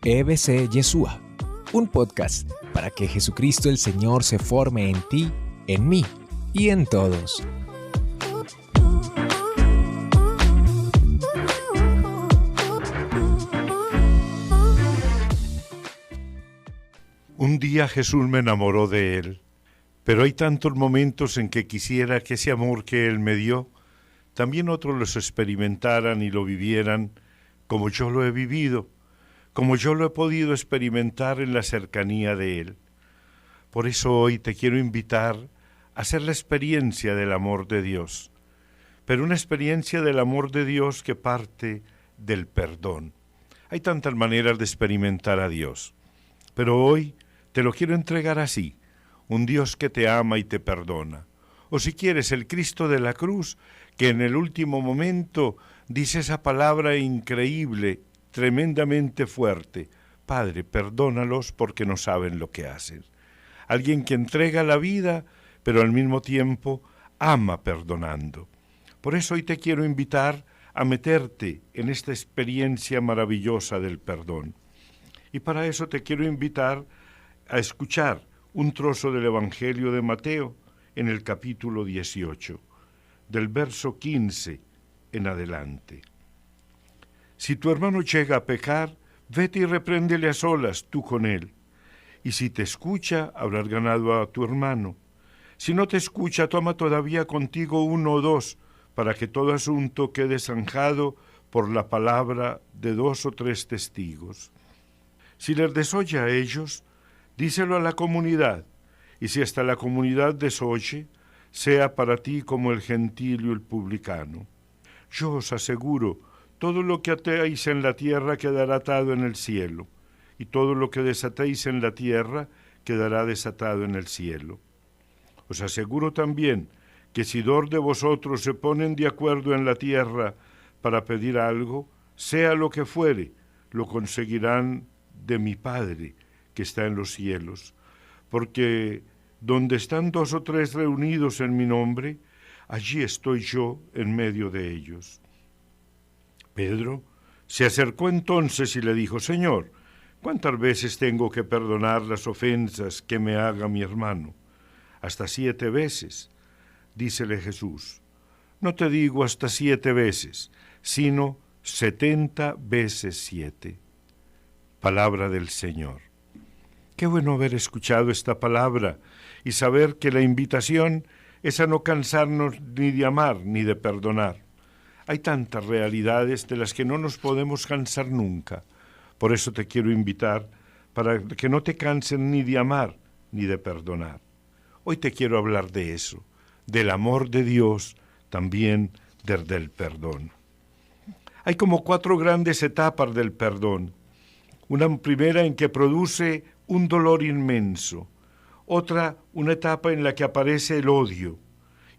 EBC Yeshua, un podcast para que Jesucristo el Señor se forme en ti, en mí y en todos. Un día Jesús me enamoró de Él, pero hay tantos momentos en que quisiera que ese amor que Él me dio, también otros los experimentaran y lo vivieran como yo lo he vivido, como yo lo he podido experimentar en la cercanía de Él. Por eso hoy te quiero invitar a hacer la experiencia del amor de Dios, pero una experiencia del amor de Dios que parte del perdón. Hay tantas maneras de experimentar a Dios, pero hoy te lo quiero entregar así, un Dios que te ama y te perdona. O si quieres, el Cristo de la cruz, que en el último momento dice esa palabra increíble, tremendamente fuerte: Padre, perdónalos porque no saben lo que hacen. Alguien que entrega la vida, pero al mismo tiempo ama perdonando. Por eso hoy te quiero invitar a meterte en esta experiencia maravillosa del perdón. Y para eso te quiero invitar a escuchar un trozo del Evangelio de Mateo en el capítulo 18, del verso 15 en adelante. Si tu hermano llega a pecar, vete y repréndele a solas tú con él. Y si te escucha, habrás ganado a tu hermano. Si no te escucha, toma todavía contigo 1 o 2, para que todo asunto quede zanjado por la palabra de 2 o 3 testigos. Si les desoye a ellos, díselo a la comunidad, y si hasta la comunidad desoye, sea para ti como el gentil y el publicano. Yo os aseguro, todo lo que atéis en la tierra quedará atado en el cielo, y todo lo que desatéis en la tierra quedará desatado en el cielo. Os aseguro también que si 2 de vosotros se ponen de acuerdo en la tierra para pedir algo, sea lo que fuere, lo conseguirán de mi Padre que está en los cielos, porque donde están 2 o 3 reunidos en mi nombre, allí estoy yo en medio de ellos. Pedro se acercó entonces y le dijo: Señor, ¿cuántas veces tengo que perdonar las ofensas que me haga mi hermano? ¿Hasta 7 veces? Dícele Jesús: no te digo hasta 7 veces, sino 70 veces 7. Palabra del Señor. Qué bueno haber escuchado esta palabra y saber que la invitación es a no cansarnos ni de amar ni de perdonar. Hay tantas realidades de las que no nos podemos cansar nunca. Por eso te quiero invitar para que no te cansen ni de amar ni de perdonar. Hoy te quiero hablar de eso, del amor de Dios, también del perdón. Hay como 4 grandes etapas del perdón. Una primera en que produce un dolor inmenso, otra una etapa en la que aparece el odio,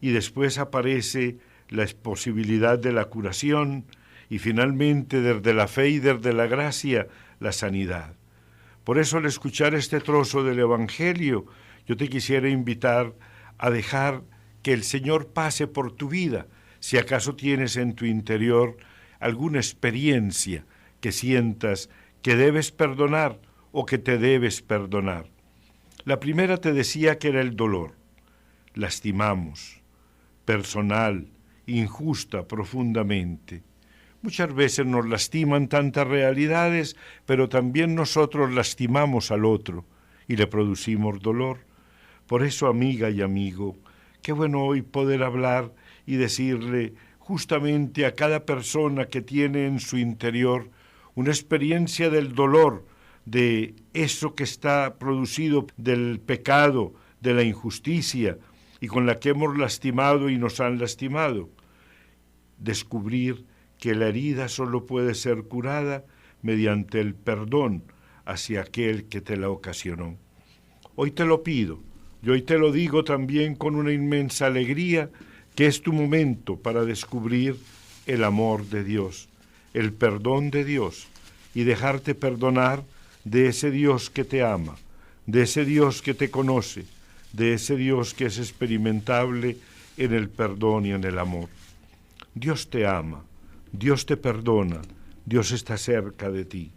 y después aparece la posibilidad de la curación, y finalmente desde la fe y desde la gracia, la sanidad. Por eso al escuchar este trozo del Evangelio, yo te quisiera invitar a dejar que el Señor pase por tu vida, si acaso tienes en tu interior alguna experiencia que sientas que debes perdonar o que te debes perdonar. La primera te decía que era el dolor. Lastimamos, personal, injusta, profundamente. Muchas veces nos lastiman tantas realidades, pero también nosotros lastimamos al otro y le producimos dolor. Por eso, amiga y amigo, qué bueno hoy poder hablar y decirle justamente a cada persona que tiene en su interior una experiencia del dolor, de eso que está producido del pecado, de la injusticia, y con la que hemos lastimado y nos han lastimado. Descubrir que la herida solo puede ser curada mediante el perdón hacia aquel que te la ocasionó. Hoy te lo pido, y hoy te lo digo también con una inmensa alegría, que es tu momento para descubrir el amor de Dios, el perdón de Dios, y dejarte perdonar de ese Dios que te ama, de ese Dios que te conoce, de ese Dios que es experimentable en el perdón y en el amor. Dios te ama, Dios te perdona, Dios está cerca de ti.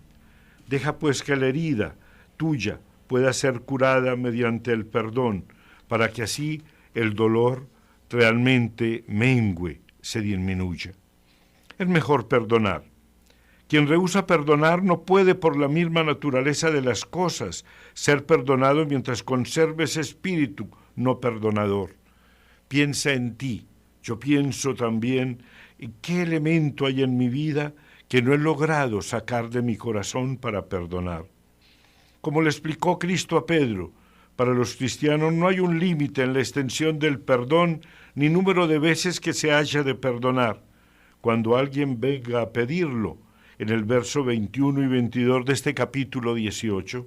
Deja pues que la herida tuya pueda ser curada mediante el perdón, para que así el dolor realmente mengüe, se disminuya. Es mejor perdonar. Quien rehúsa perdonar no puede, por la misma naturaleza de las cosas, ser perdonado mientras conserve ese espíritu no perdonador. Piensa en ti. Yo pienso también en qué elemento hay en mi vida que no he logrado sacar de mi corazón para perdonar. Como le explicó Cristo a Pedro, para los cristianos no hay un límite en la extensión del perdón ni número de veces que se haya de perdonar. Cuando alguien venga a pedirlo, en el verso 21 y 22 de este capítulo 18,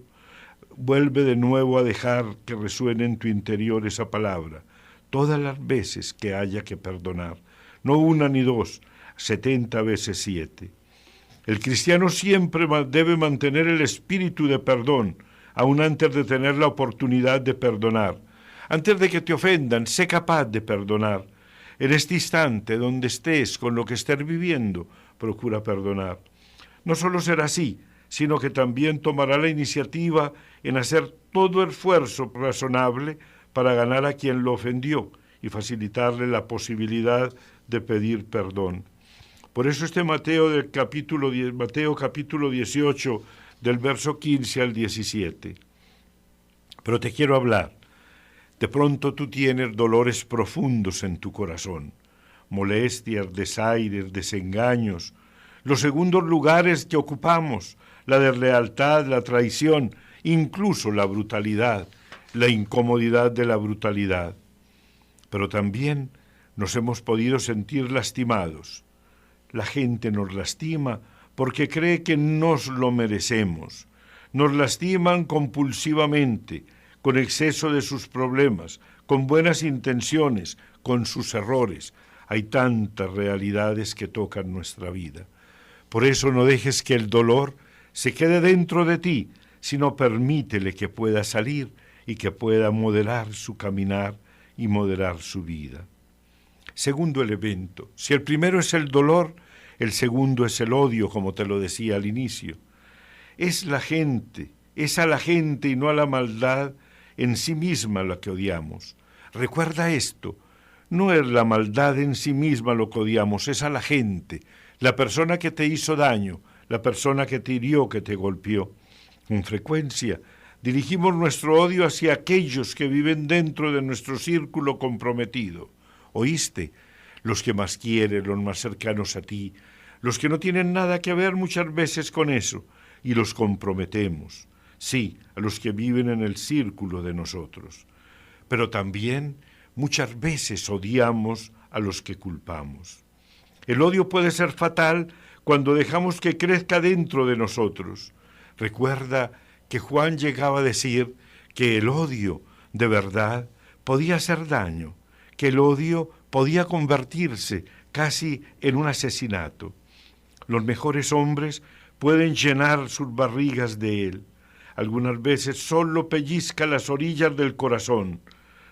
vuelve de nuevo a dejar que resuene en tu interior esa palabra, todas las veces que haya que perdonar, no una ni dos, 70 veces 7. El cristiano siempre debe mantener el espíritu de perdón, aun antes de tener la oportunidad de perdonar. Antes de que te ofendan, sé capaz de perdonar. En este instante, donde estés, con lo que estés viviendo, procura perdonar. No solo será así, sino que también tomará la iniciativa en hacer todo esfuerzo razonable para ganar a quien lo ofendió y facilitarle la posibilidad de pedir perdón. Por eso este Mateo capítulo 18, del verso 15 al 17. Pero te quiero hablar. De pronto tú tienes dolores profundos en tu corazón, molestias, desaires, desengaños, los segundos lugares que ocupamos, la deslealtad, la traición, incluso la brutalidad, la incomodidad de la brutalidad. Pero también nos hemos podido sentir lastimados. La gente nos lastima porque cree que nos lo merecemos. Nos lastiman compulsivamente, con exceso de sus problemas, con buenas intenciones, con sus errores. Hay tantas realidades que tocan nuestra vida. Por eso no dejes que el dolor se quede dentro de ti, sino permítele que pueda salir y que pueda moderar su caminar y moderar su vida. Segundo elemento, si el primero es el dolor, el segundo es el odio, como te lo decía al inicio. Es a la gente y no a la maldad en sí misma la que odiamos. Recuerda esto, no es la maldad en sí misma lo que odiamos, es a la gente, la persona que te hizo daño, la persona que te hirió, que te golpeó. Con frecuencia dirigimos nuestro odio hacia aquellos que viven dentro de nuestro círculo comprometido. ¿Oíste? Los que más quieres, los más cercanos a ti, los que no tienen nada que ver muchas veces con eso, y los comprometemos. Sí, a los que viven en el círculo de nosotros. Pero también muchas veces odiamos a los que culpamos. El odio puede ser fatal cuando dejamos que crezca dentro de nosotros. Recuerda que Juan llegaba a decir que el odio, de verdad, podía hacer daño, que el odio podía convertirse casi en un asesinato. Los mejores hombres pueden llenar sus barrigas de él. Algunas veces solo pellizca las orillas del corazón.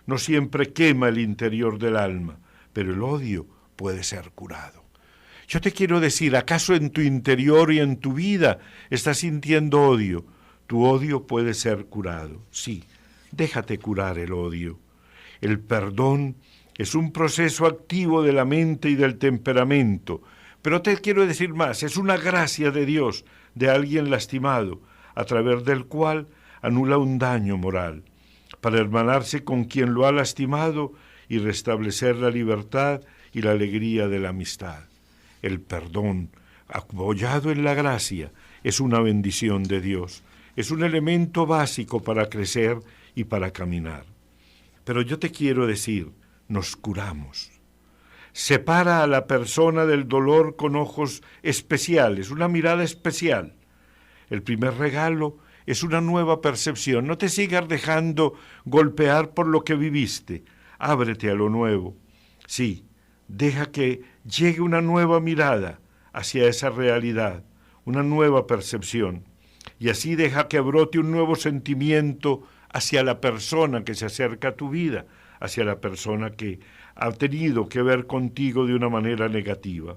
No siempre quema el interior del alma, pero el odio puede ser curado. Yo te quiero decir, ¿acaso en tu interior y en tu vida estás sintiendo odio? Tu odio puede ser curado. Sí, déjate curar el odio. El perdón es un proceso activo de la mente y del temperamento, pero te quiero decir más, es una gracia de Dios, de alguien lastimado, a través del cual anula un daño moral, para hermanarse con quien lo ha lastimado y restablecer la libertad y la alegría de la amistad. El perdón, apoyado en la gracia, es una bendición de Dios, es un elemento básico para crecer y para caminar. Pero yo te quiero decir, nos curamos. Separa a la persona del dolor con ojos especiales, una mirada especial. El primer regalo es una nueva percepción. No te sigas dejando golpear por lo que viviste. Ábrete a lo nuevo. Sí, deja que llegue una nueva mirada hacia esa realidad, una nueva percepción. Y así deja que brote un nuevo sentimiento hacia la persona que se acerca a tu vida, hacia la persona que ha tenido que ver contigo de una manera negativa.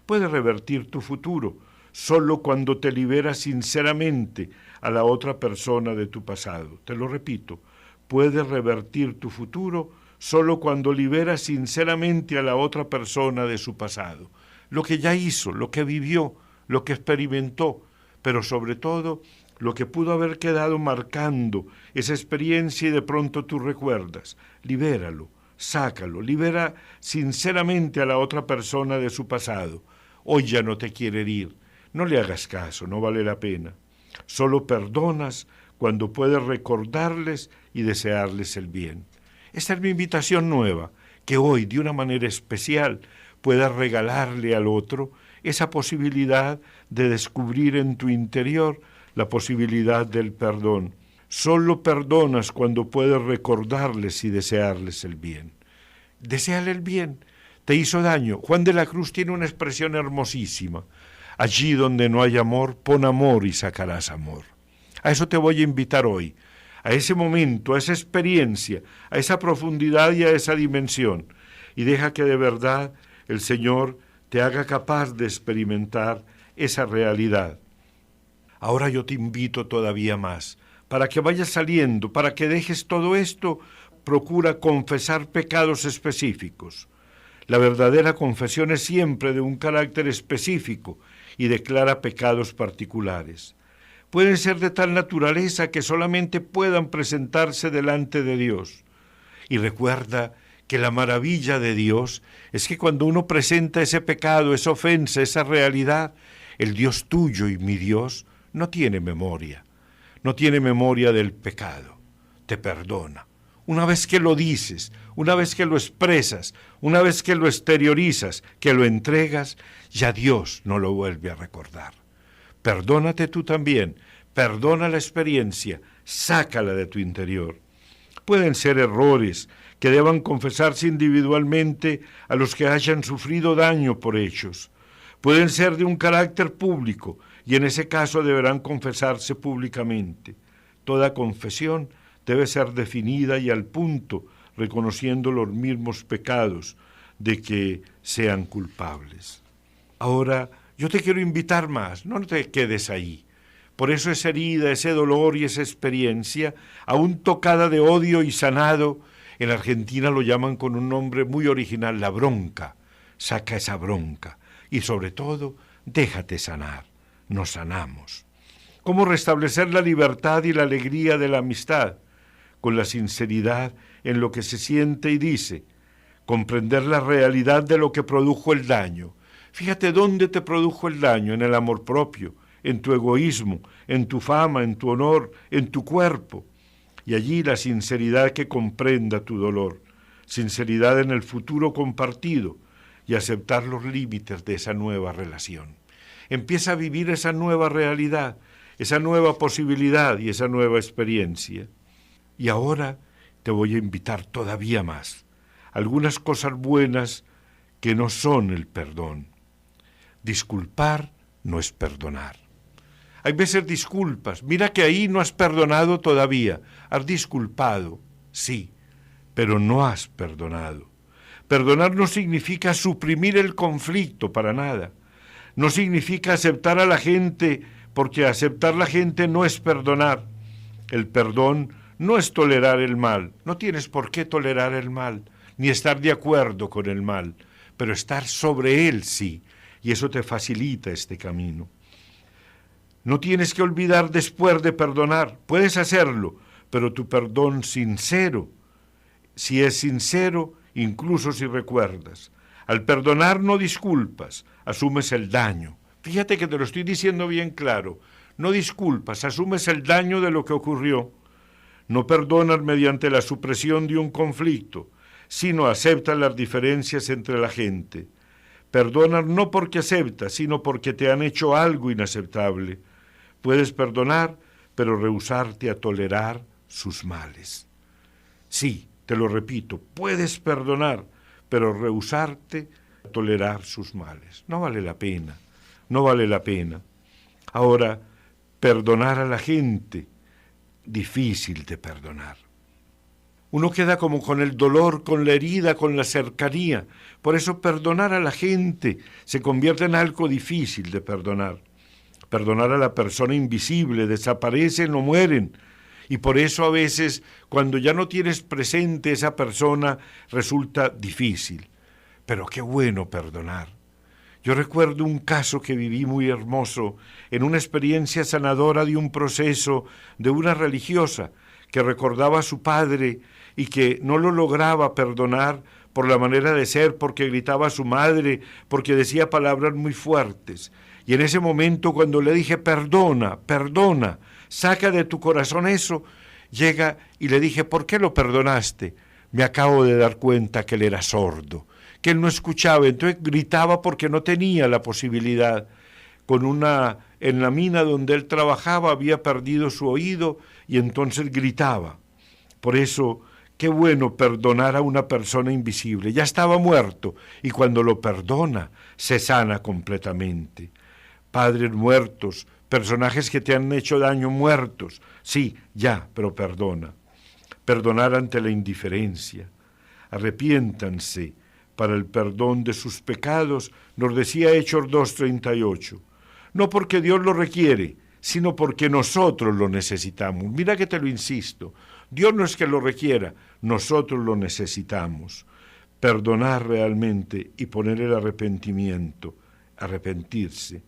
Puedes revertir tu futuro solo cuando te liberas sinceramente a la otra persona de tu pasado. Te lo repito, puedes revertir tu futuro solo cuando liberas sinceramente a la otra persona de su pasado. Lo que ya hizo, lo que vivió, lo que experimentó, pero sobre todo lo que pudo haber quedado marcando esa experiencia y de pronto tú recuerdas. Libéralo, sácalo, libera sinceramente a la otra persona de su pasado. Hoy ya no te quiere herir, no le hagas caso, no vale la pena. Solo perdonas cuando puedes recordarles y desearles el bien. Esta es mi invitación nueva, que hoy de una manera especial puedas regalarle al otro esa posibilidad de descubrir en tu interior la posibilidad del perdón. Solo perdonas cuando puedes recordarles y desearles el bien. Deséale el bien. Te hizo daño. Juan de la Cruz tiene una expresión hermosísima. Allí donde no hay amor, pon amor y sacarás amor. A eso te voy a invitar hoy, a ese momento, a esa experiencia, a esa profundidad y a esa dimensión. Y deja que de verdad el Señor te haga capaz de experimentar esa realidad. Ahora yo te invito todavía más, para que vayas saliendo, para que dejes todo esto, procura confesar pecados específicos. La verdadera confesión es siempre de un carácter específico y declara pecados particulares. Pueden ser de tal naturaleza que solamente puedan presentarse delante de Dios. Y recuerda que la maravilla de Dios es que cuando uno presenta ese pecado, esa ofensa, esa realidad, el Dios tuyo y mi Dios no tiene memoria del pecado, te perdona. Una vez que lo dices, una vez que lo expresas, una vez que lo exteriorizas, que lo entregas, ya Dios no lo vuelve a recordar. Perdónate tú también, perdona la experiencia, sácala de tu interior. Pueden ser errores que deban confesarse individualmente a los que hayan sufrido daño por hechos. Pueden ser de un carácter público y en ese caso deberán confesarse públicamente. Toda confesión debe ser definida y al punto, reconociendo los mismos pecados de que sean culpables. Ahora, yo te quiero invitar más, no te quedes ahí. Por eso esa herida, ese dolor y esa experiencia, aún tocada de odio y sanado, en Argentina lo llaman con un nombre muy original, la bronca. Saca esa bronca y sobre todo, déjate sanar. Nos sanamos. ¿Cómo restablecer la libertad y la alegría de la amistad? Con la sinceridad en lo que se siente y dice, comprender la realidad de lo que produjo el daño. Fíjate dónde te produjo el daño, en el amor propio, en tu egoísmo, en tu fama, en tu honor, en tu cuerpo. Y allí la sinceridad que comprenda tu dolor, sinceridad en el futuro compartido y aceptar los límites de esa nueva relación. Empieza a vivir esa nueva realidad, esa nueva posibilidad y esa nueva experiencia. Y ahora te voy a invitar todavía más. Algunas cosas buenas que no son el perdón. Disculpar no es perdonar. Hay veces disculpas. Mira que ahí no has perdonado todavía. Has disculpado, sí, pero no has perdonado. Perdonar no significa suprimir el conflicto para nada. No significa aceptar a la gente, porque aceptar a la gente no es perdonar. El perdón no es tolerar el mal. No tienes por qué tolerar el mal, ni estar de acuerdo con el mal, pero estar sobre él sí, y eso te facilita este camino. No tienes que olvidar después de perdonar. Puedes hacerlo, pero tu perdón sincero, si es sincero, incluso si recuerdas. Al perdonar no disculpas, asumes el daño. Fíjate que te lo estoy diciendo bien claro. No disculpas, asumes el daño de lo que ocurrió. No perdonas mediante la supresión de un conflicto, sino aceptas las diferencias entre la gente. Perdonas no porque aceptas, sino porque te han hecho algo inaceptable. Puedes perdonar, pero rehusarte a tolerar sus males. Sí, te lo repito, puedes perdonar, pero rehusarte a tolerar sus males. No vale la pena, no vale la pena. Ahora, perdonar a la gente, difícil de perdonar. Uno queda como con el dolor, con la herida, con la cercanía. Por eso perdonar a la gente se convierte en algo difícil de perdonar. Perdonar a la persona invisible, desaparecen o mueren. Y por eso a veces, cuando ya no tienes presente esa persona, resulta difícil. Pero qué bueno perdonar. Yo recuerdo un caso que viví muy hermoso en una experiencia sanadora de un proceso de una religiosa que recordaba a su padre y que no lo lograba perdonar por la manera de ser, porque gritaba a su madre, porque decía palabras muy fuertes. Y en ese momento, cuando le dije, perdona, perdona, saca de tu corazón eso, llega y le dije, ¿por qué lo perdonaste? Me acabo de dar cuenta que él era sordo, que él no escuchaba, entonces gritaba porque no tenía la posibilidad. En la mina donde él trabajaba había perdido su oído y entonces gritaba. Por eso, qué bueno perdonar a una persona invisible. Ya estaba muerto y cuando lo perdona, se sana completamente. Padres muertos, personajes que te han hecho daño muertos. Sí, ya, pero perdona. Perdonar ante la indiferencia. Arrepiéntanse para el perdón de sus pecados, nos decía Hechos 2:38. No porque Dios lo requiere, sino porque nosotros lo necesitamos. Mira que te lo insisto, Dios no es que lo requiera, nosotros lo necesitamos. Perdonar realmente y poner el arrepentimiento, arrepentirse.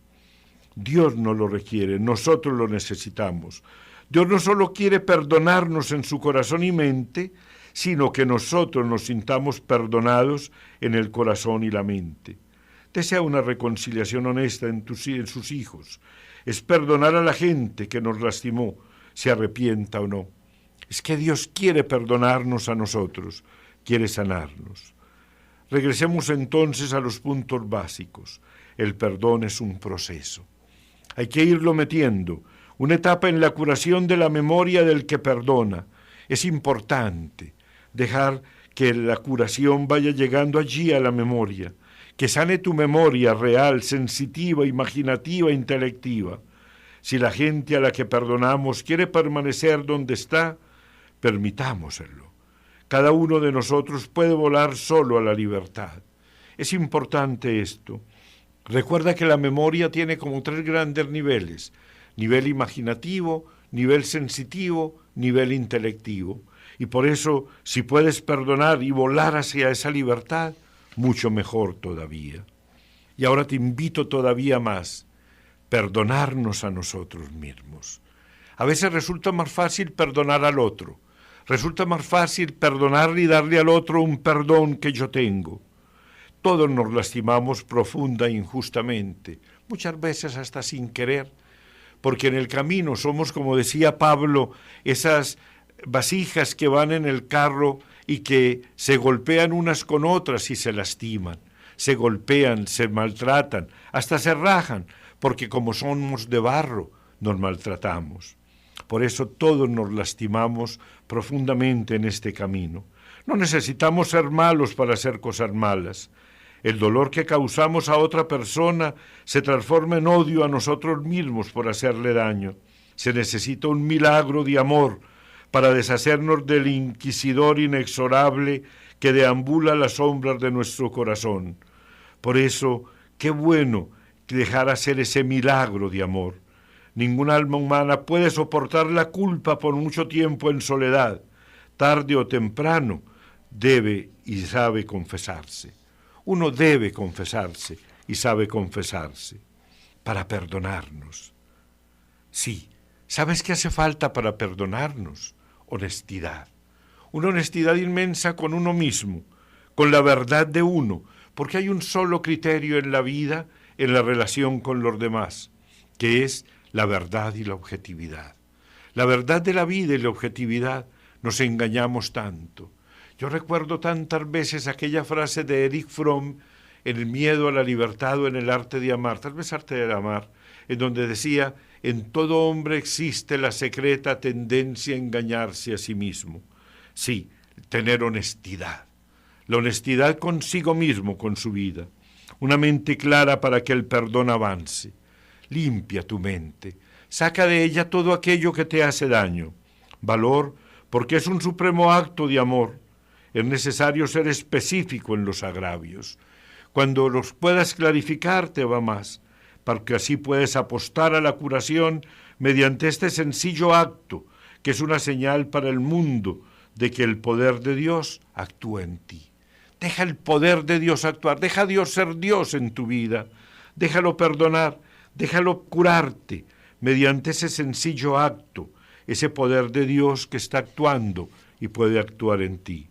Dios no lo requiere, nosotros lo necesitamos. Dios no solo quiere perdonarnos en su corazón y mente, sino que nosotros nos sintamos perdonados en el corazón y la mente. Desea una reconciliación honesta en sus hijos. Es perdonar a la gente que nos lastimó, se arrepienta o no. Es que Dios quiere perdonarnos a nosotros, quiere sanarnos. Regresemos entonces a los puntos básicos. El perdón es un proceso. Hay que irlo metiendo. Una etapa en la curación de la memoria del que perdona. Es importante dejar que la curación vaya llegando allí a la memoria, que sane tu memoria real, sensitiva, imaginativa, intelectiva. Si la gente a la que perdonamos quiere permanecer donde está, permitámoselo. Cada uno de nosotros puede volar solo a la libertad. Es importante esto. Recuerda que la memoria tiene como 3 grandes niveles: nivel imaginativo, nivel sensitivo, nivel intelectivo. Y por eso, si puedes perdonar y volar hacia esa libertad, mucho mejor todavía. Y ahora te invito todavía más, perdonarnos a nosotros mismos. A veces resulta más fácil perdonar al otro. Resulta más fácil perdonarle y darle al otro un perdón que yo tengo. Todos nos lastimamos profunda e injustamente, muchas veces hasta sin querer, porque en el camino somos, como decía Pablo, esas vasijas que van en el carro y que se golpean unas con otras y se lastiman, se golpean, se maltratan, hasta se rajan, porque como somos de barro, nos maltratamos. Por eso todos nos lastimamos profundamente en este camino. No necesitamos ser malos para hacer cosas malas. El dolor que causamos a otra persona se transforma en odio a nosotros mismos por hacerle daño. Se necesita un milagro de amor para deshacernos del inquisidor inexorable que deambula las sombras de nuestro corazón. Por eso, qué bueno dejar hacer ese milagro de amor. Ningún alma humana puede soportar la culpa por mucho tiempo en soledad. Tarde o temprano debe y sabe confesarse. Uno debe confesarse y sabe confesarse para perdonarnos. Sí, ¿sabes qué hace falta para perdonarnos? Honestidad. Una honestidad inmensa con uno mismo, con la verdad de uno, porque hay un solo criterio en la vida, en la relación con los demás, que es la verdad y la objetividad. La verdad de la vida y la objetividad nos engañamos tanto. Yo recuerdo tantas veces aquella frase de Erich Fromm en El miedo a la libertad o en El arte de amar, tal vez Arte de amar, en donde decía: en todo hombre existe la secreta tendencia a engañarse a sí mismo. Sí, tener honestidad. La honestidad consigo mismo, con su vida. Una mente clara para que el perdón avance. Limpia tu mente. Saca de ella todo aquello que te hace daño. Valor, porque es un supremo acto de amor. Es necesario ser específico en los agravios. Cuando los puedas clarificar, te va más. porque así puedes apostar a la curación mediante este sencillo acto, que es una señal para el mundo de que el poder de Dios actúa en ti. Deja el poder de Dios actuar, deja a Dios ser Dios en tu vida, déjalo perdonar, déjalo curarte mediante ese sencillo acto, ese poder de Dios que está actuando y puede actuar en ti.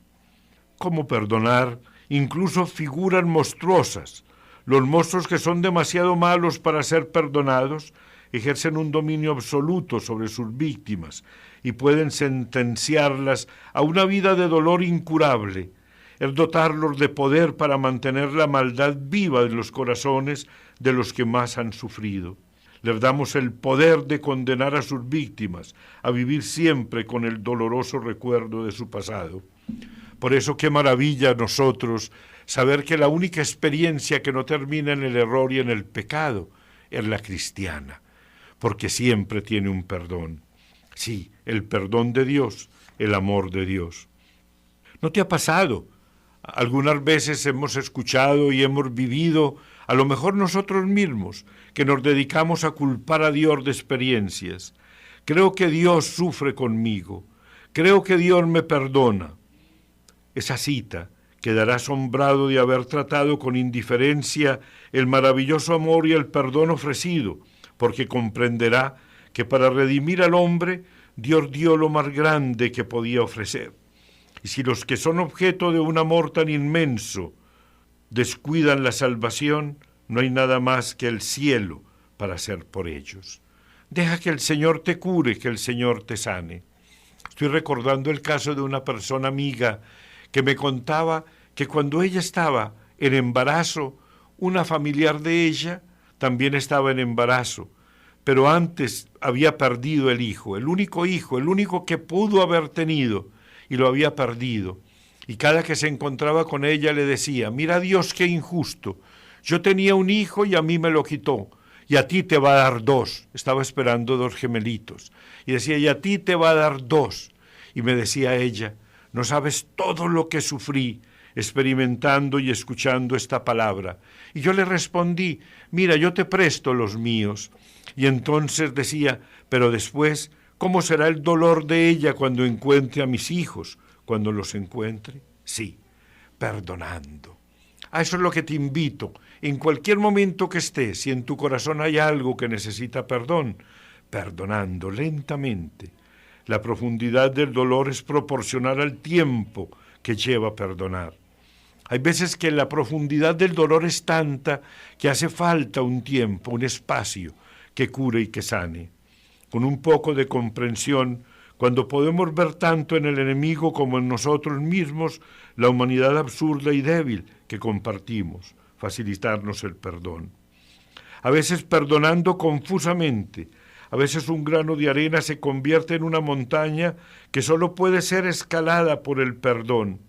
¿Cómo perdonar? Incluso figuras monstruosas. Los monstruos que son demasiado malos para ser perdonados ejercen un dominio absoluto sobre sus víctimas y pueden sentenciarlas a una vida de dolor incurable. Es dotarlos de poder para mantener la maldad viva en los corazones de los que más han sufrido. Les damos el poder de condenar a sus víctimas a vivir siempre con el doloroso recuerdo de su pasado. Por eso qué maravilla a nosotros saber que la única experiencia que no termina en el error y en el pecado es la cristiana, porque siempre tiene un perdón. Sí, el perdón de Dios, el amor de Dios. ¿No te ha pasado? Algunas veces hemos escuchado y hemos vivido, a lo mejor nosotros mismos, que nos dedicamos a culpar a Dios de experiencias. Creo que Dios sufre conmigo. Creo que Dios me perdona. Esa cita quedará asombrado de haber tratado con indiferencia el maravilloso amor y el perdón ofrecido, porque comprenderá que para redimir al hombre, Dios dio lo más grande que podía ofrecer. Y si los que son objeto de un amor tan inmenso descuidan la salvación, no hay nada más que el cielo para hacer por ellos. Deja que el Señor te cure, que el Señor te sane. Estoy recordando el caso de una persona amiga que me contaba que cuando ella estaba en embarazo, una familiar de ella también estaba en embarazo, pero antes había perdido el hijo, el único que pudo haber tenido, y lo había perdido. Y cada que se encontraba con ella le decía, mira Dios qué injusto, yo tenía un hijo y a mí me lo quitó, y a ti te va a dar 2, estaba esperando 2 gemelitos, y decía, y a ti te va a dar 2, y me decía ella, no sabes todo lo que sufrí experimentando y escuchando esta palabra. Y yo le respondí, mira, yo te presto los míos. Y entonces decía, pero después, ¿cómo será el dolor de ella cuando encuentre a mis hijos? Cuando los encuentre, sí, perdonando. A eso es lo que te invito. En cualquier momento que estés, si en tu corazón hay algo que necesita perdón, perdonando lentamente. La profundidad del dolor es proporcional al tiempo que lleva a perdonar. Hay veces que la profundidad del dolor es tanta que hace falta un tiempo, un espacio que cure y que sane. Con un poco de comprensión, cuando podemos ver tanto en el enemigo como en nosotros mismos la humanidad absurda y débil que compartimos, facilitarnos el perdón. A veces perdonando confusamente, a veces un grano de arena se convierte en una montaña que solo puede ser escalada por el perdón.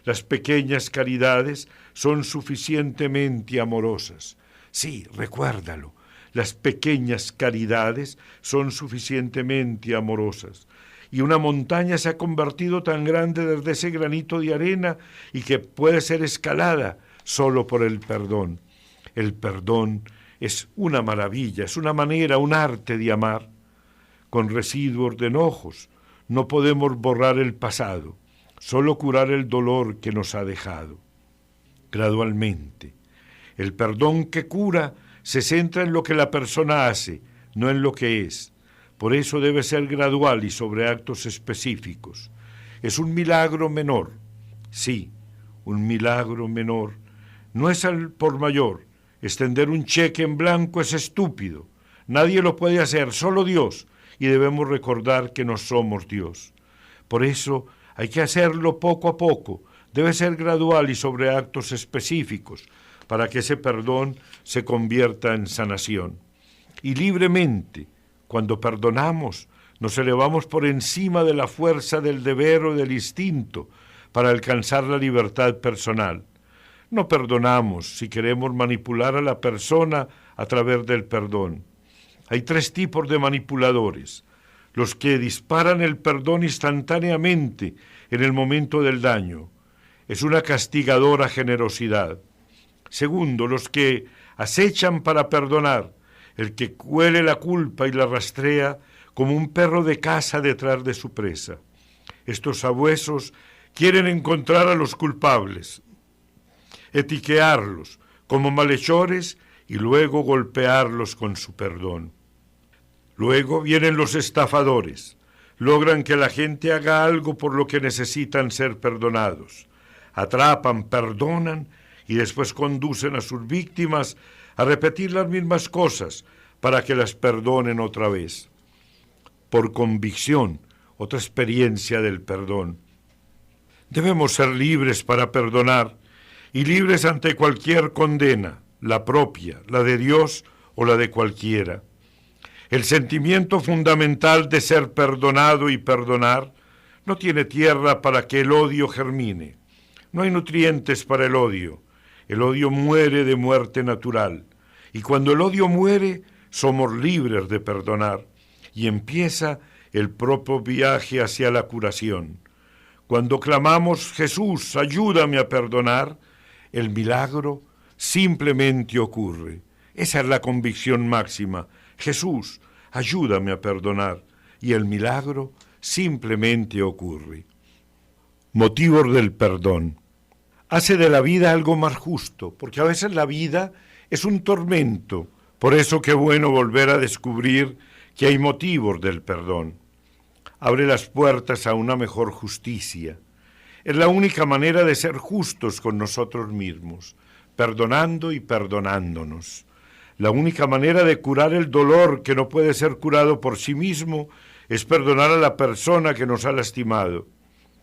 Las pequeñas caridades son suficientemente amorosas. Sí, recuérdalo, las pequeñas caridades son suficientemente amorosas. Y una montaña se ha convertido tan grande desde ese granito de arena y que puede ser escalada solo por el perdón. El perdón es una maravilla, es una manera, un arte de amar. Con residuos de enojos no podemos borrar el pasado, solo curar el dolor que nos ha dejado. Gradualmente, el perdón que cura se centra en lo que la persona hace, no en lo que es. Por eso debe ser gradual y sobre actos específicos. Es un milagro menor, sí, un milagro menor. No es al por mayor. Extender un cheque en blanco es estúpido. Nadie lo puede hacer, solo Dios, y debemos recordar que no somos Dios. Por eso hay que hacerlo poco a poco. Debe ser gradual y sobre actos específicos, para que ese perdón se convierta en sanación. Y libremente, cuando perdonamos, nos elevamos por encima de la fuerza del deber o del instinto para alcanzar la libertad personal. No perdonamos si queremos manipular a la persona a través del perdón. Hay 3 tipos de manipuladores: los que disparan el perdón instantáneamente en el momento del daño. Es una castigadora generosidad. Segundo, los que acechan para perdonar, el que cuele la culpa y la rastrea como un perro de caza detrás de su presa. Estos sabuesos quieren encontrar a los culpables, etiquearlos como malhechores y luego golpearlos con su perdón. Luego vienen los estafadores, logran que la gente haga algo por lo que necesitan ser perdonados. Atrapan, perdonan y después conducen a sus víctimas a repetir las mismas cosas para que las perdonen otra vez. Por convicción, otra experiencia del perdón. Debemos ser libres para perdonar y libres ante cualquier condena, la propia, la de Dios o la de cualquiera. El sentimiento fundamental de ser perdonado y perdonar no tiene tierra para que el odio germine. No hay nutrientes para el odio. El odio muere de muerte natural. Y cuando el odio muere, somos libres de perdonar. Y empieza el propio viaje hacia la curación. Cuando clamamos, Jesús, ayúdame a perdonar, el milagro simplemente ocurre. Esa es la convicción máxima. Jesús, ayúdame a perdonar, y el milagro simplemente ocurre. Motivos del perdón. Hace de la vida algo más justo, porque a veces la vida es un tormento. Por eso qué bueno volver a descubrir que hay motivos del perdón. Abre las puertas a una mejor justicia. Es la única manera de ser justos con nosotros mismos, perdonando y perdonándonos. La única manera de curar el dolor que no puede ser curado por sí mismo es perdonar a la persona que nos ha lastimado.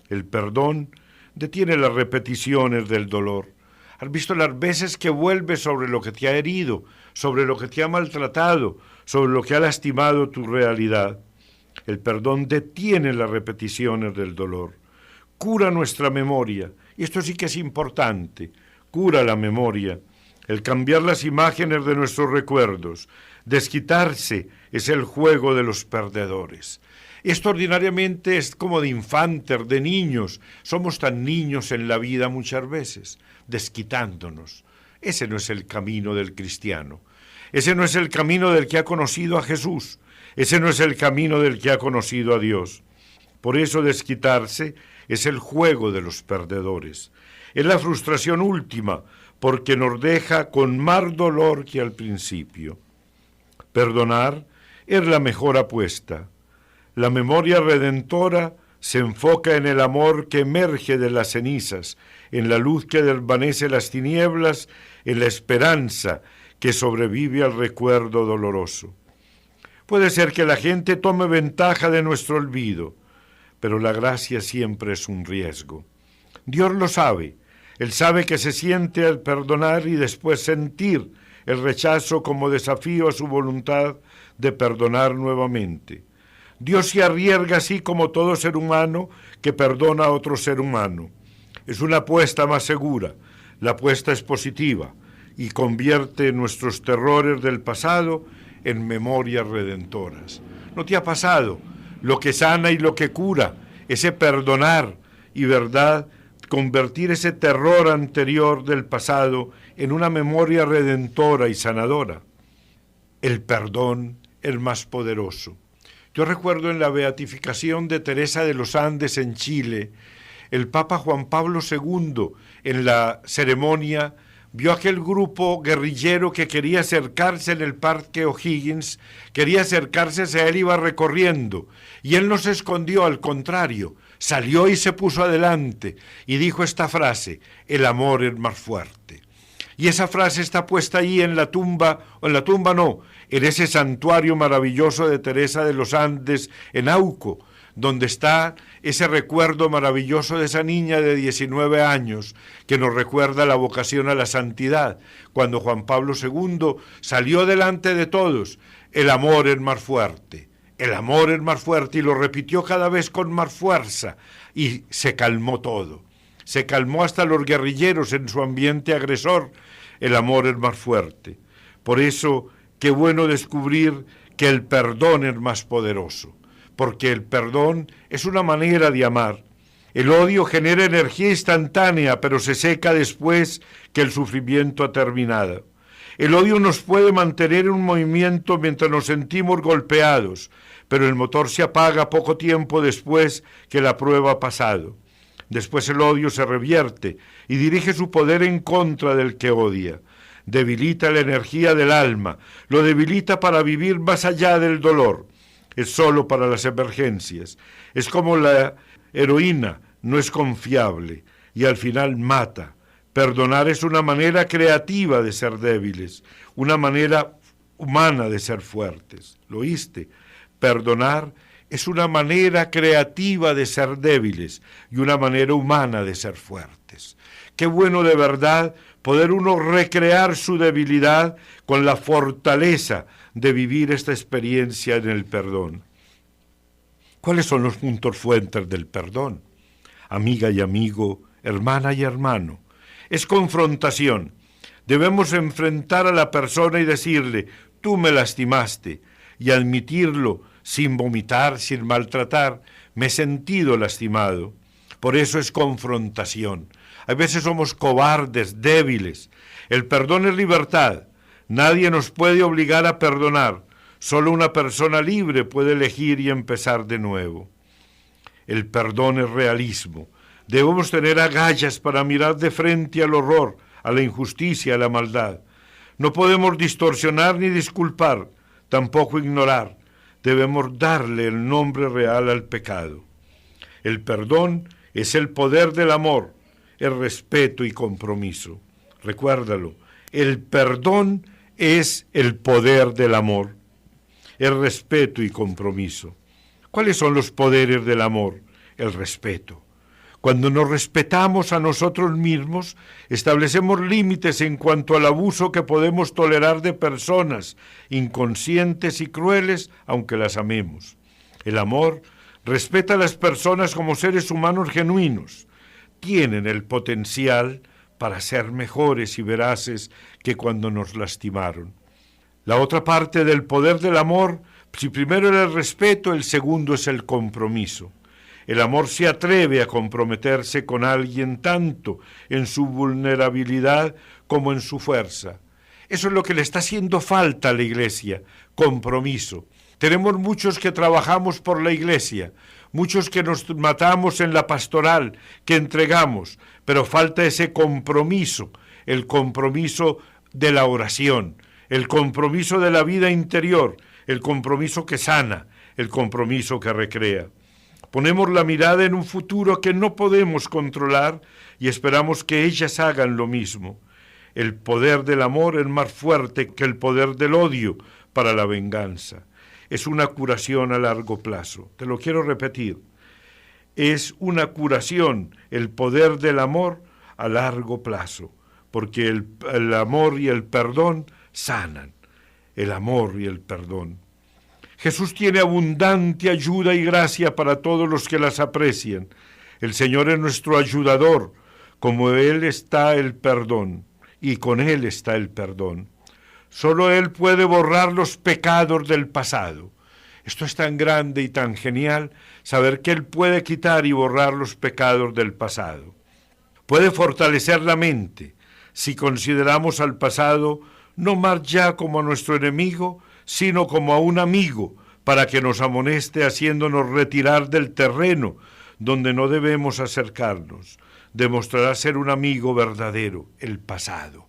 El perdón detiene las repeticiones del dolor. ¿Has visto las veces que vuelves sobre lo que te ha herido, sobre lo que te ha maltratado, sobre lo que ha lastimado tu realidad? El perdón detiene las repeticiones del dolor. Cura nuestra memoria, y esto sí que es importante, cura la memoria. El cambiar las imágenes de nuestros recuerdos, desquitarse, es el juego de los perdedores. Esto ordinariamente es como de infantes, de niños. Somos tan niños en la vida muchas veces, desquitándonos. Ese no es el camino del cristiano. Ese no es el camino del que ha conocido a Jesús. Ese no es el camino del que ha conocido a Dios. Por eso desquitarse es el juego de los perdedores. Es la frustración última, porque nos deja con más dolor que al principio. Perdonar es la mejor apuesta. La memoria redentora se enfoca en el amor que emerge de las cenizas, en la luz que desvanece las tinieblas, en la esperanza que sobrevive al recuerdo doloroso. Puede ser que la gente tome ventaja de nuestro olvido, pero la gracia siempre es un riesgo. Dios lo sabe. Él sabe que se siente al perdonar y después sentir el rechazo como desafío a su voluntad de perdonar nuevamente. Dios se arriesga así como todo ser humano que perdona a otro ser humano. Es una apuesta más segura, la apuesta es positiva y convierte nuestros terrores del pasado en memorias redentoras. ¿No te ha pasado? Lo que sana y lo que cura, ese perdonar y verdad, convertir ese terror anterior del pasado en una memoria redentora y sanadora. El perdón es más poderoso. Yo recuerdo en la beatificación de Teresa de los Andes en Chile, el Papa Juan Pablo II, en la ceremonia, vio aquel grupo guerrillero que quería acercarse en el Parque O'Higgins, quería acercarse hacia él, iba recorriendo, y él no se escondió, al contrario, salió y se puso adelante, y dijo esta frase: el amor es más fuerte. Y esa frase está puesta ahí en la tumba, o en la tumba no, en ese santuario maravilloso de Teresa de los Andes, en Auco, donde está ese recuerdo maravilloso de esa niña de 19 años que nos recuerda la vocación a la santidad, cuando Juan Pablo II salió delante de todos: el amor es más fuerte, el amor es más fuerte, y lo repitió cada vez con más fuerza, y se calmó todo. Se calmó hasta los guerrilleros en su ambiente agresor. El amor es más fuerte. Por eso, qué bueno descubrir que el perdón es más poderoso, porque el perdón es una manera de amar. El odio genera energía instantánea, pero se seca después que el sufrimiento ha terminado. El odio nos puede mantener en un movimiento mientras nos sentimos golpeados, pero el motor se apaga poco tiempo después que la prueba ha pasado. Después el odio se revierte y dirige su poder en contra del que odia. Debilita la energía del alma, lo debilita para vivir más allá del dolor. Es solo para las emergencias. Es como la heroína, no es confiable y al final mata. Perdonar es una manera creativa de ser débiles, una manera humana de ser fuertes. ¿Lo oíste? Perdonar es una manera creativa de ser débiles y una manera humana de ser fuertes. Qué bueno de verdad poder uno recrear su debilidad con la fortaleza de vivir esta experiencia en el perdón. ¿Cuáles son los puntos fuertes del perdón? Amiga y amigo, hermana y hermano. Es confrontación. Debemos enfrentar a la persona y decirle, tú me lastimaste, y admitirlo sin vomitar, sin maltratar, me he sentido lastimado. Por eso es confrontación. A veces somos cobardes, débiles. El perdón es libertad. Nadie nos puede obligar a perdonar. Solo una persona libre puede elegir y empezar de nuevo. El perdón es realismo. Debemos tener agallas para mirar de frente al horror, a la injusticia, a la maldad. No podemos distorsionar ni disculpar, tampoco ignorar. Debemos darle el nombre real al pecado. El perdón es el poder del amor, el respeto y compromiso. Recuérdalo, el perdón es el poder del amor, el respeto y compromiso. ¿Cuáles son los poderes del amor? El respeto. Cuando nos respetamos a nosotros mismos, establecemos límites en cuanto al abuso que podemos tolerar de personas inconscientes y crueles, aunque las amemos. El amor respeta a las personas como seres humanos genuinos. Tienen el potencial para ser mejores y veraces que cuando nos lastimaron. La otra parte del poder del amor, si primero era el respeto, el segundo es el compromiso. El amor se atreve a comprometerse con alguien tanto en su vulnerabilidad como en su fuerza. Eso es lo que le está haciendo falta a la iglesia, compromiso. Tenemos muchos que trabajamos por la iglesia, muchos que nos matamos en la pastoral, que entregamos, pero falta ese compromiso, el compromiso de la oración, el compromiso de la vida interior, el compromiso que sana, el compromiso que recrea. Ponemos la mirada en un futuro que no podemos controlar y esperamos que ellas hagan lo mismo. El poder del amor es más fuerte que el poder del odio para la venganza. Es una curación a largo plazo. Te lo quiero repetir. Es una curación, el poder del amor a largo plazo, porque el amor y el perdón sanan. El amor y el perdón. Jesús tiene abundante ayuda y gracia para todos los que las aprecian. El Señor es nuestro ayudador, como Él está el perdón, y con Él está el perdón. Solo Él puede borrar los pecados del pasado. Esto es tan grande y tan genial, saber que Él puede quitar y borrar los pecados del pasado. Puede fortalecer la mente, si consideramos al pasado no más ya como a nuestro enemigo, sino como a un amigo, para que nos amoneste haciéndonos retirar del terreno donde no debemos acercarnos. Demostrará ser un amigo verdadero, el pasado.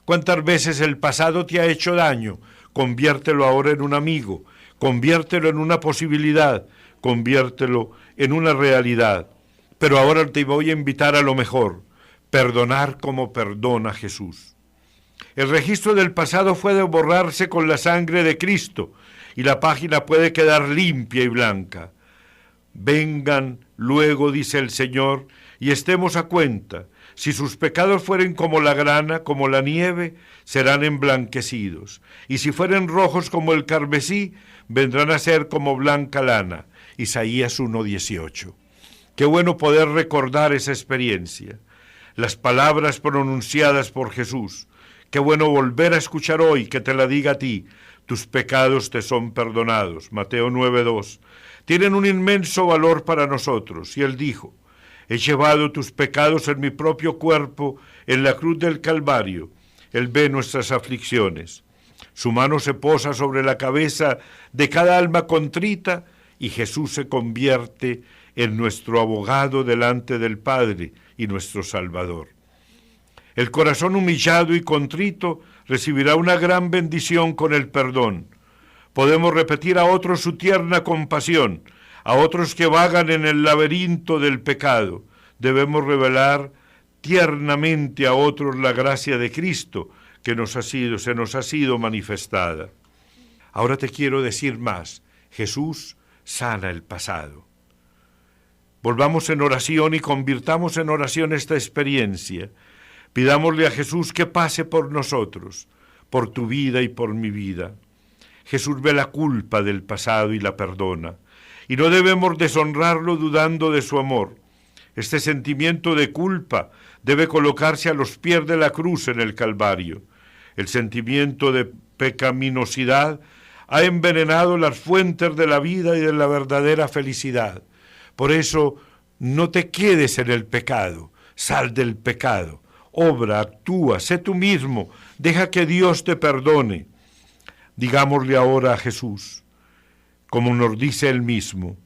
¿Cuántas veces el pasado te ha hecho daño? Conviértelo ahora en un amigo, conviértelo en una posibilidad, conviértelo en una realidad. Pero ahora te voy a invitar a lo mejor, perdonar como perdona Jesús. El registro del pasado puede borrarse con la sangre de Cristo y la página puede quedar limpia y blanca. Vengan luego, dice el Señor, y estemos a cuenta. Si sus pecados fueren como la grana, como la nieve, serán emblanquecidos. Y si fueren rojos como el carmesí, vendrán a ser como blanca lana. Isaías 1:18. Qué bueno poder recordar esa experiencia. Las palabras pronunciadas por Jesús. Qué bueno volver a escuchar hoy que te la diga a ti. Tus pecados te son perdonados. Mateo 9:2. Tienen un inmenso valor para nosotros. Y Él dijo, he llevado tus pecados en mi propio cuerpo en la cruz del Calvario. Él ve nuestras aflicciones. Su mano se posa sobre la cabeza de cada alma contrita y Jesús se convierte en nuestro abogado delante del Padre y nuestro Salvador. El corazón humillado y contrito recibirá una gran bendición con el perdón. Podemos repetir a otros su tierna compasión, a otros que vagan en el laberinto del pecado. Debemos revelar tiernamente a otros la gracia de Cristo que se nos ha sido manifestada. Ahora te quiero decir más. Jesús sana el pasado. Volvamos en oración y convirtamos en oración esta experiencia. Pidámosle a Jesús que pase por nosotros, por tu vida y por mi vida. Jesús ve la culpa del pasado y la perdona, y no debemos deshonrarlo dudando de su amor. Este sentimiento de culpa debe colocarse a los pies de la cruz en el Calvario. El sentimiento de pecaminosidad ha envenenado las fuentes de la vida y de la verdadera felicidad. Por eso, no te quedes en el pecado, sal del pecado, obra, actúa, sé tú mismo, deja que Dios te perdone. Digámosle ahora a Jesús, como nos dice él mismo,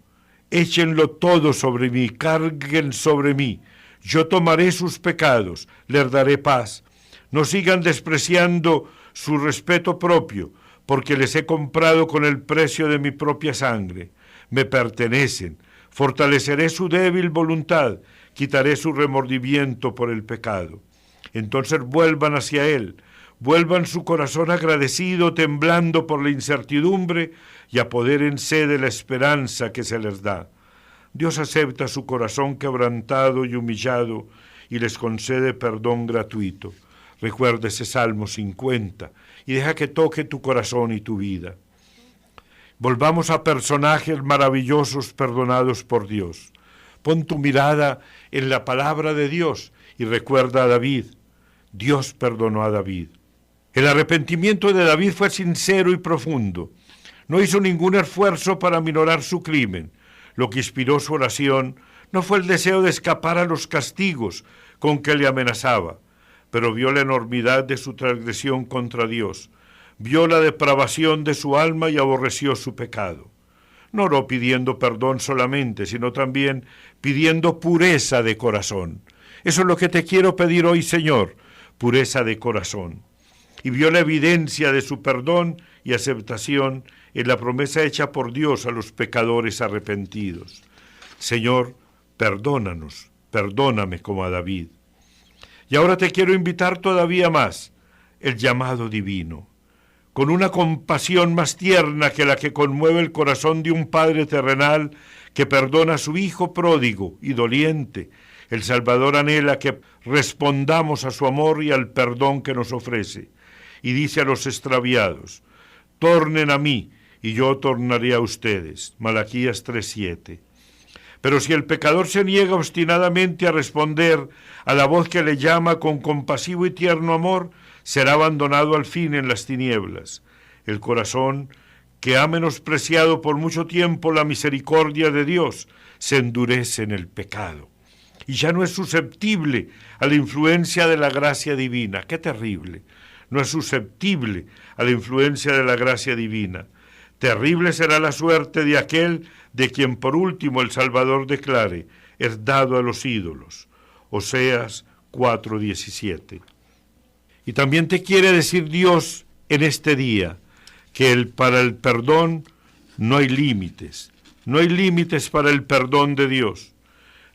échenlo todo sobre mí, carguen sobre mí, yo tomaré sus pecados, les daré paz. No sigan despreciando su respeto propio, porque les he comprado con el precio de mi propia sangre. Me pertenecen, fortaleceré su débil voluntad, quitaré su remordimiento por el pecado. Entonces vuelvan hacia Él, vuelvan su corazón agradecido, temblando por la incertidumbre, y apodérense de la esperanza que se les da. Dios acepta su corazón quebrantado y humillado, y les concede perdón gratuito. Recuerda ese Salmo 50, y deja que toque tu corazón y tu vida. Volvamos a personajes maravillosos perdonados por Dios. Pon tu mirada en la palabra de Dios y recuerda a David. Dios perdonó a David. El arrepentimiento de David fue sincero y profundo. No hizo ningún esfuerzo para minorar su crimen. Lo que inspiró su oración no fue el deseo de escapar a los castigos con que le amenazaba, pero vio la enormidad de su transgresión contra Dios, vio la depravación de su alma y aborreció su pecado. No oró pidiendo perdón solamente, sino también pidiendo pureza de corazón. Eso es lo que te quiero pedir hoy, Señor, pureza de corazón. Y vio la evidencia de su perdón y aceptación en la promesa hecha por Dios a los pecadores arrepentidos. Señor, perdónanos, perdóname como a David. Y ahora te quiero invitar todavía más, el llamado divino. Con una compasión más tierna que la que conmueve el corazón de un padre terrenal que perdona a su hijo pródigo y doliente, el Salvador anhela que respondamos a su amor y al perdón que nos ofrece. Y dice a los extraviados, tornen a mí y yo tornaré a ustedes. Malaquías 3:7. Pero si el pecador se niega obstinadamente a responder a la voz que le llama con compasivo y tierno amor, será abandonado al fin en las tinieblas. El corazón, que ha menospreciado por mucho tiempo la misericordia de Dios, se endurece en el pecado y ya no es susceptible a la influencia de la gracia divina. ¡Qué terrible! No es susceptible a la influencia de la gracia divina. Terrible será la suerte de aquel de quien por último el Salvador declare, es dado a los ídolos. Oseas 4:17. Y también te quiere decir Dios en este día que para el perdón no hay límites. No hay límites para el perdón de Dios.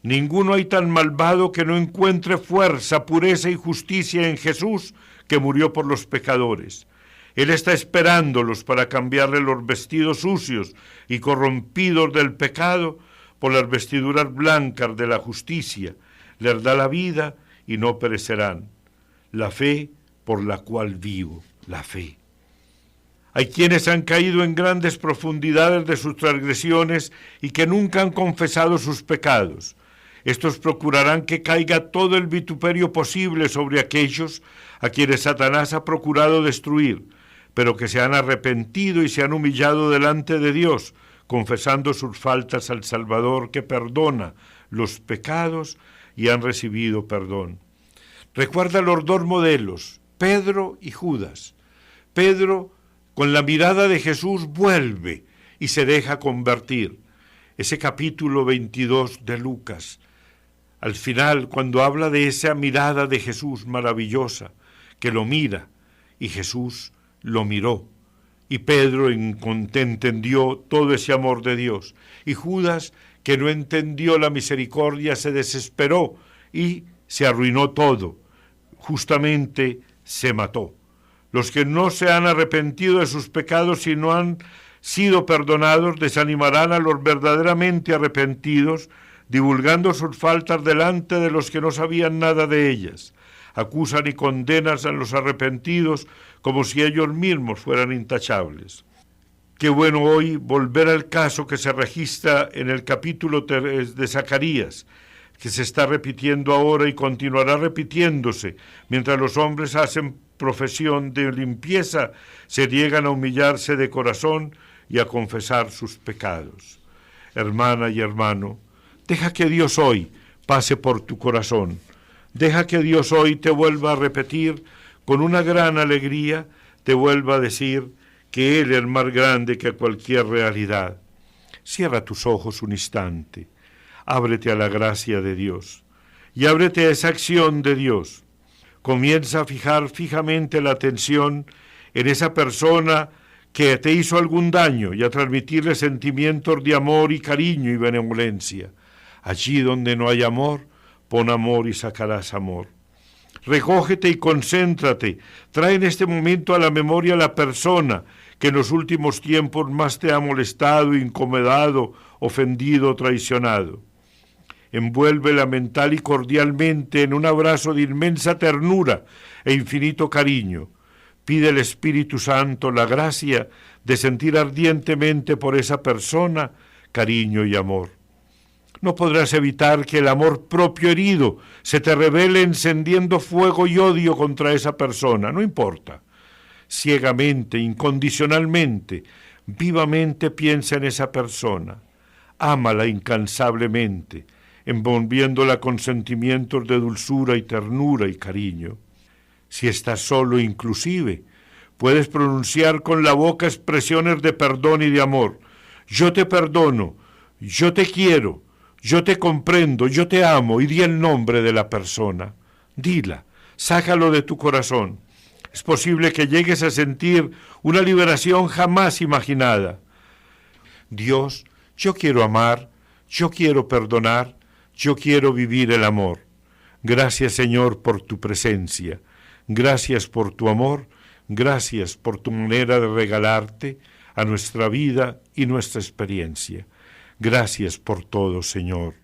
Ninguno hay tan malvado que no encuentre fuerza, pureza y justicia en Jesús, que murió por los pecadores. Él está esperándolos para cambiarle los vestidos sucios y corrompidos del pecado por las vestiduras blancas de la justicia. Les da la vida y no perecerán. La fe por la cual vivo, la fe. Hay quienes han caído en grandes profundidades de sus transgresiones y que nunca han confesado sus pecados. Estos procurarán que caiga todo el vituperio posible sobre aquellos a quienes Satanás ha procurado destruir, pero que se han arrepentido y se han humillado delante de Dios, confesando sus faltas al Salvador que perdona los pecados y han recibido perdón. Recuerda los dos modelos, Pedro y Judas. Pedro, con la mirada de Jesús, vuelve y se deja convertir. Ese capítulo 22 de Lucas, al final, cuando habla de esa mirada de Jesús maravillosa, que lo mira, y Jesús lo miró, y Pedro entendió todo ese amor de Dios, y Judas, que no entendió la misericordia, se desesperó y se arruinó todo, justamente se mató. Los que no se han arrepentido de sus pecados y no han sido perdonados, desanimarán a los verdaderamente arrepentidos, divulgando sus faltas delante de los que no sabían nada de ellas. Acusan y condenan a los arrepentidos como si ellos mismos fueran intachables. Qué bueno hoy volver al caso que se registra en el capítulo de Zacarías, que se está repitiendo ahora y continuará repitiéndose, mientras los hombres hacen profesión de limpieza, se niegan a humillarse de corazón y a confesar sus pecados. Hermana y hermano, deja que Dios hoy pase por tu corazón. Deja que Dios hoy te vuelva a repetir con una gran alegría, te vuelva a decir que Él es más grande que cualquier realidad. Cierra tus ojos un instante, ábrete a la gracia de Dios y ábrete a esa acción de Dios. Comienza a fijar fijamente la atención en esa persona que te hizo algún daño y a transmitirle sentimientos de amor y cariño y benevolencia. Allí donde no hay amor, pon amor y sacarás amor. Recógete y concéntrate. Trae en este momento a la memoria la persona que en los últimos tiempos más te ha molestado, incomodado, ofendido, traicionado. Envuélvela mental y cordialmente en un abrazo de inmensa ternura e infinito cariño. Pide al Espíritu Santo la gracia de sentir ardientemente por esa persona cariño y amor. No podrás evitar que el amor propio herido se te revele encendiendo fuego y odio contra esa persona, no importa. Ciegamente, incondicionalmente, vivamente piensa en esa persona. Ámala incansablemente, envolviéndola con sentimientos de dulzura y ternura y cariño. Si estás solo inclusive, puedes pronunciar con la boca expresiones de perdón y de amor. Yo te perdono, yo te quiero, yo te comprendo, yo te amo, y di el nombre de la persona. Dila, sácalo de tu corazón. Es posible que llegues a sentir una liberación jamás imaginada. Dios, yo quiero amar, yo quiero perdonar, yo quiero vivir el amor. Gracias, Señor, por tu presencia. Gracias por tu amor. Gracias por tu manera de regalarte a nuestra vida y nuestra experiencia. Gracias por todo, Señor.